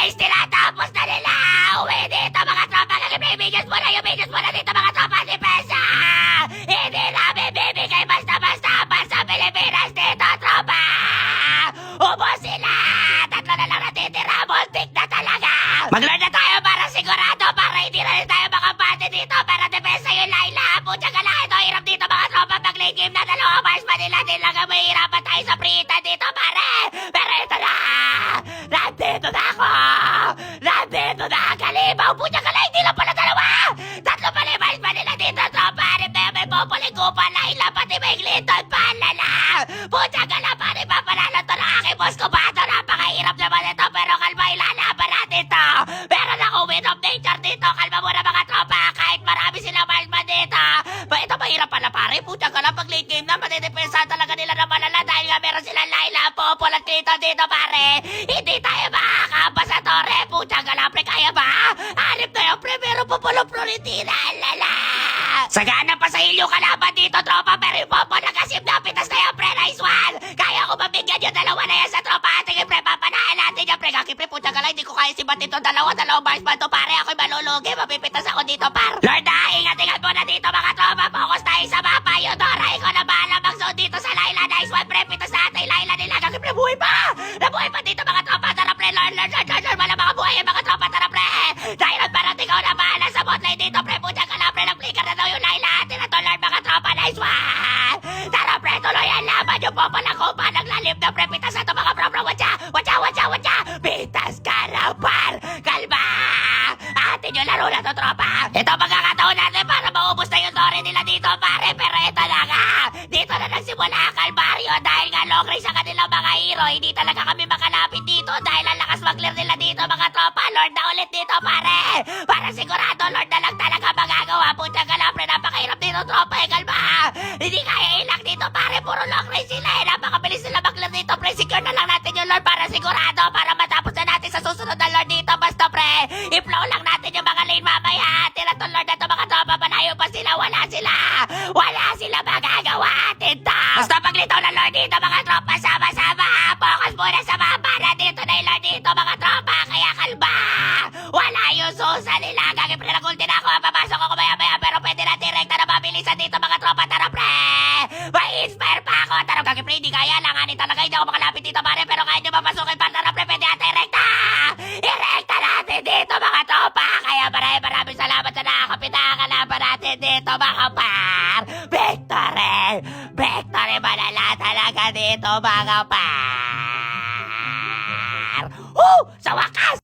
guys, tinatapos na nila! Uwi dito mga tropa! Kagibibigyan mo na yung videos mo na dito mga tropa si Pesa! Hindi namin bibigay basta-basta sa Pilipinas dito tropa! Ubos sila! Tatlo na lang natitira! Multik na talaga! Mag-learn na tayo para sigurado para hindi na rin tayo makapati dito para depensa yung Layla! Pucha ka lang ito! Hirap dito mga tropa! Pag-late game na dalawa bars pa nila din lang mahirapan tayo sa prita dito pare! Pero ito na! Nandito na ako! Nandito na! Kalibaw! Pucha ka lang! Hindi lang pala dalawa! Tatlo pala yung bars pa nila dito tropa! Hanip na yung may popoling kupa Layla pati may Clinton palala! Pucha ka lang! Pare papanalo to ng aking boss ko ba ito? Napakahirap naman ito pero kalma ilalaban natin to! Meron akong win of nature dito! Kalma muna mga tropa! Kahit marami silang marksman dito! Ito mahirap pala pare! Pucha ka lang! Pag late game na matidepensa talaga nila na malala dahil nga meron silang Layla, Popol at Clinton dito pare! Hindi tayo makakabas sa torre! Pucha ka lang! Pre kaya ba? Hanip na yung pre! Meron Popol of Floritina! Lala! Sagana pa sa ilyo kalaban dito tropa pero yung Popol nakasim na pitas na yung pre! Nice one! Kaya ko mabigyan yung dalawa na yan sa tropa ating pre! Papanahan natin yung pre! Kaki pre! Pucha ka lang! Hindi ko kaya sibatin itong dalawang bars man to pare! Ako'y malulugi! Mapipitas ako dito par! Lord ingat-ingat mo na dito mga tropa! Focus tayo sa mapa! Yung Dora! Ikaw na bahala mag-zone dito sa Layla! Nice one pre! Pitas natin Layla nila! Kaki pre! Buhay pa! Nabuhay pa dito mga tropa! Tara pre! Lord! Wala mga buhay mga tropa! Tara pre! Dahil parang ikaw na bahala sa botlane dito pre! Pucha ka lang pre! Nag-flicker na daw yung Layla! Atin na to Lord mga tropa! Nice one! Tara pre! Tuloy ang laban! Yung popo lang ko pa! Naglalim na pre! Pitas na to mga bro! Watcha! Pitas ka na par! Kalma! Atin yung laro na to tropa! Ito magkakataon natin para maubos na yung story nila dito pare! Pero ito na nga! Dito na nagsimula ang kalbaryo dahil nga long race sa kanilang mga hero! Hindi talaga kami makalapit dito dahil ang lakas mag-clear nila dito mga tropa! Lord na ulit dito pare! Para sigurado Lord na lang talaga magagawa! Punta ka lang pre! Napakahirap dito tropa! Kalma! Hindi kaya ilak dito pare! Puro long race sila eh! Napakabilis sila mag-clear dito pre! Secure na lang natin yung Lord para sigurado! Para matapos na natin sa susunod na Lord dito! Basta pre! I-flow lang natin yung mga lane mamaya! Tira to Lord na to mga tropa! Malayo pa sila! Wala sila magagawa atin to! Basta paglitaw na Lord dito mga tropa! Sama-sama! Focus muna sa mapa! Nandito na yung Lord dito mga tropa! Kaya kalma! Wala yung susa nila! Gagawin pre ng ulti na ako! Papasok ako maya-maya! Pero pwede natin rekta na mabilisan dito mga tropa! Tara pre! May inspire pa ako! Tara gagawin pre! Hindi kaya! Langanin talaga! Hindi ako makalapit dito pare! Pero kaya nyo mapasukin pa! Tara pre! Pwede natin rekta! Irekta natin dito mga tropa! Kaya maraming salamat sa nakakapita! Kalaban natin dito mga par! Victory! Victory malala talaga dito mga par! Sa wakas!